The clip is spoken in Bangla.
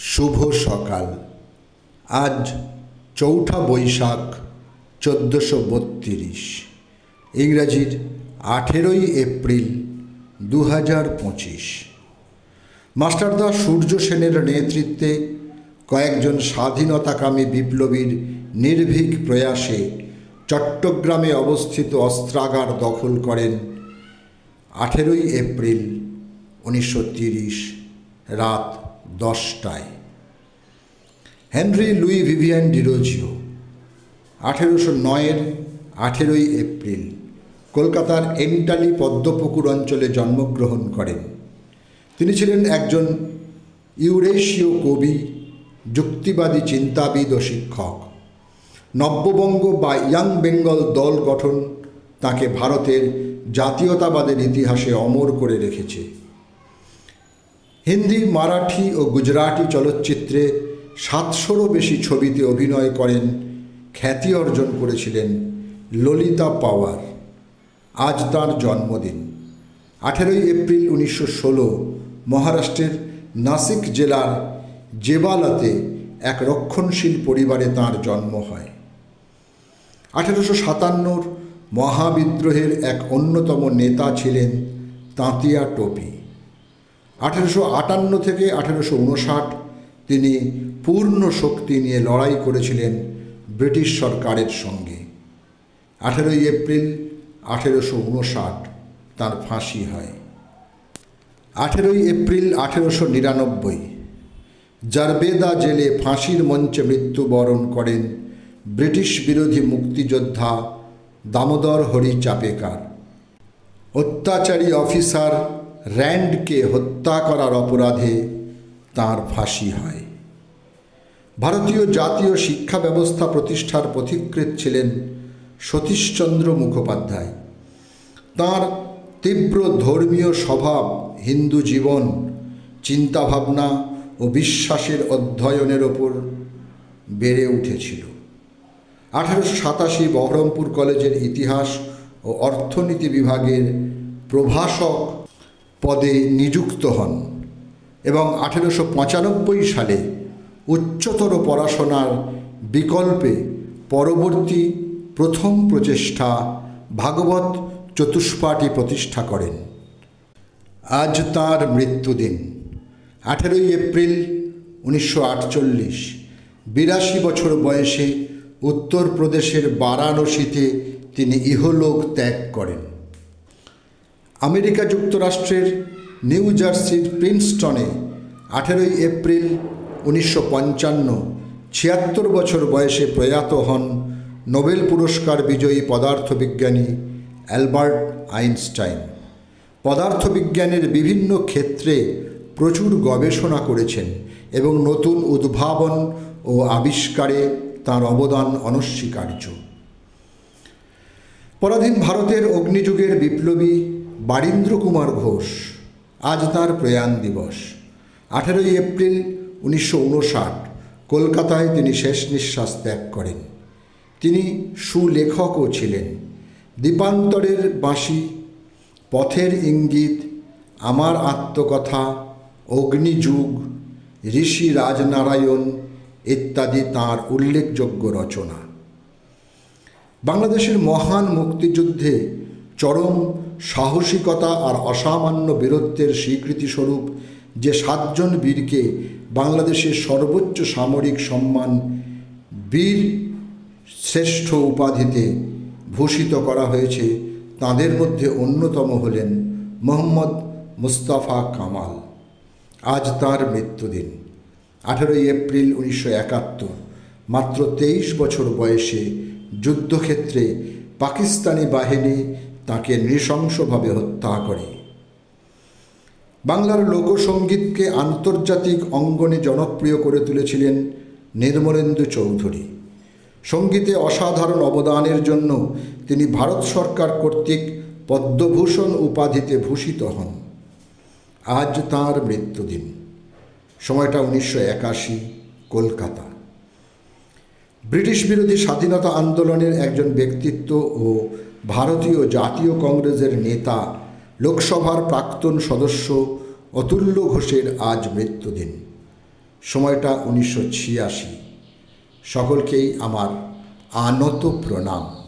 শুভ সকাল। আজ ৪ঠা বৈশাখ ১৪৩২, ইংরাজির ১৮ই এপ্রিল ২০২৫। মাস্টারদা সূর্য সেনের নেতৃত্বে কয়েকজন স্বাধীনতাকামী বিপ্লবীর নির্ভীক প্রয়াসে চট্টগ্রামে অবস্থিত অস্ত্রাগার দখল করেন ১৮ই এপ্রিল ১৯৩০ রাত ১০টায়। হেনরি লুই ভিভিয়ান ডিরোজিও ১৮০৯-এর ১৮ই এপ্রিল কলকাতার এন্টালি পদ্মপুকুর অঞ্চলে জন্মগ্রহণ করেন। তিনি ছিলেন একজন ইউরেশীয় কবি, যুক্তিবাদী চিন্তাবিদ ও শিক্ষক। নব্যবঙ্গ বা ইয়াং বেঙ্গল দল গঠন তাকে ভারতের জাতীয়তাবাদের ইতিহাসে অমর করে রেখেছে। হিন্দি, মারাঠি ও গুজরাটি চলচ্চিত্রে ৭০০-রও বেশি ছবিতে অভিনয় করেন। খ্যাতি অর্জন করেছিলেন ললিতা পাওয়ার। আজ তাঁর জন্মদিন। ১৮ই এপ্রিল ১৯১৬ মহারাষ্ট্রের নাসিক জেলার জেবালাতে এক রক্ষণশীল পরিবারে তাঁর জন্ম হয়। ১৮৫৭-র মহাবিদ্রোহের এক অন্যতম নেতা ছিলেন তাঁতিয়া টোপি। ১৮৫৮ থেকে ১৮৫৯ তিনি পূর্ণ শক্তি নিয়ে লড়াই করেছিলেন ব্রিটিশ সরকারের সঙ্গে। ১৮ই এপ্রিল ১৮৫৯ তাঁর ফাঁসি হয়। ১৮ই এপ্রিল ১৮৯৯ জারবেদা জেলে ফাঁসির মঞ্চে মৃত্যুবরণ করেন ব্রিটিশ বিরোধী মুক্তিযোদ্ধা দামোদর হরি চাপেকার। অত্যাচারী অফিসার র্যান্ডকে হত্যা করার অপরাধে তাঁর ফাঁসি হয়। ভারতীয় জাতীয় শিক্ষা ব্যবস্থা প্রতিষ্ঠার পথিকৃৎ ছিলেন সতীশচন্দ্র মুখোপাধ্যায়। তাঁর তীব্র ধর্মীয় স্বভাব হিন্দু জীবন, চিন্তাভাবনা ও বিশ্বাসের অধ্যয়নের ওপর বেড়ে উঠেছিল। ১৮৮৭ বহরমপুর কলেজের ইতিহাস ও অর্থনীতি বিভাগের প্রভাষক পদে নিযুক্ত হন এবং ১৮৯৫ সালে উচ্চতর পড়াশোনার বিকল্পে পরবর্তী প্রথম প্রচেষ্টা ভাগবত চতুষ্পাঠী প্রতিষ্ঠা করেন। আজ তাঁর মৃত্যুদিন। ১৮ই এপ্রিল ১৯৪৮ ৮২ বছর বয়সে উত্তরপ্রদেশের বারাণসীতে তিনি ইহলোক ত্যাগ করেন। আমেরিকা যুক্তরাষ্ট্রের নিউ জার্সির প্রিন্সটনে ১৮ই এপ্রিল ১৯৫৫ ৭৬ বছর বয়সে প্রয়াত হন নোবেল পুরস্কার বিজয়ী পদার্থবিজ্ঞানী অ্যালবার্ট আইনস্টাইন। পদার্থবিজ্ঞানের বিভিন্ন ক্ষেত্রে প্রচুর গবেষণা করেছেন এবং নতুন উদ্ভাবন ও আবিষ্কারে তাঁর অবদান অনস্বীকার্য। পরাধীন ভারতের অগ্নিযুগের বিপ্লবী বারীন্দ্র কুমার ঘোষ, আজ তাঁর প্রয়াণ দিবস। ১৮ই এপ্রিল ১৯৫৯ কলকাতায় তিনি শেষ নিঃশ্বাস ত্যাগ করেন। তিনি সুলেখকও ছিলেন। দ্বীপান্তরের বাঁশি, পথের ইঙ্গিত, আমার আত্মকথা, অগ্নিযুগ, ঋষি রাজনারায়ণ ইত্যাদি তাঁর উল্লেখযোগ্য রচনা। বাংলাদেশের মহান মুক্তিযুদ্ধে চরম সাহসিকতা আর অসামান্য বীরত্বের স্বীকৃতিস্বরূপ যে ৭ জন বীরকে বাংলাদেশের সর্বোচ্চ সামরিক সম্মান বীর শ্রেষ্ঠ উপাধিতে ভূষিত করা হয়েছে, তাঁদের মধ্যে অন্যতম হলেন মোহাম্মদ মুস্তাফা কামাল। আজ তাঁর মৃত্যুদিন। ১৮ই এপ্রিল ১৯৭১ মাত্র ২৩ বছর বয়সে যুদ্ধক্ষেত্রে পাকিস্তানি বাহিনী তাঁকে নৃশংসভাবে হত্যা করে। বাংলার লোকসঙ্গীতকে আন্তর্জাতিক অঙ্গনে জনপ্রিয় করে তুলেছিলেন নির্মলেন্দু চৌধুরী। সঙ্গীতে অসাধারণ অবদানের জন্য তিনি ভারত সরকার কর্তৃক পদ্মভূষণ উপাধিতে ভূষিত হন। আজ তাঁর মৃত্যুদিন। সময়টা ১৯৮১, কলকাতা। ব্রিটিশ বিরোধী স্বাধীনতা আন্দোলনের একজন ব্যক্তিত্ব ও ভারতীয় জাতীয় কংগ্রেসের নেতা, লোকসভার প্রাক্তন সদস্য অতুল্য ঘোষের আজ মৃত্যুদিন। সময়টা 1986। সকলকেই আমার আনত প্রণাম।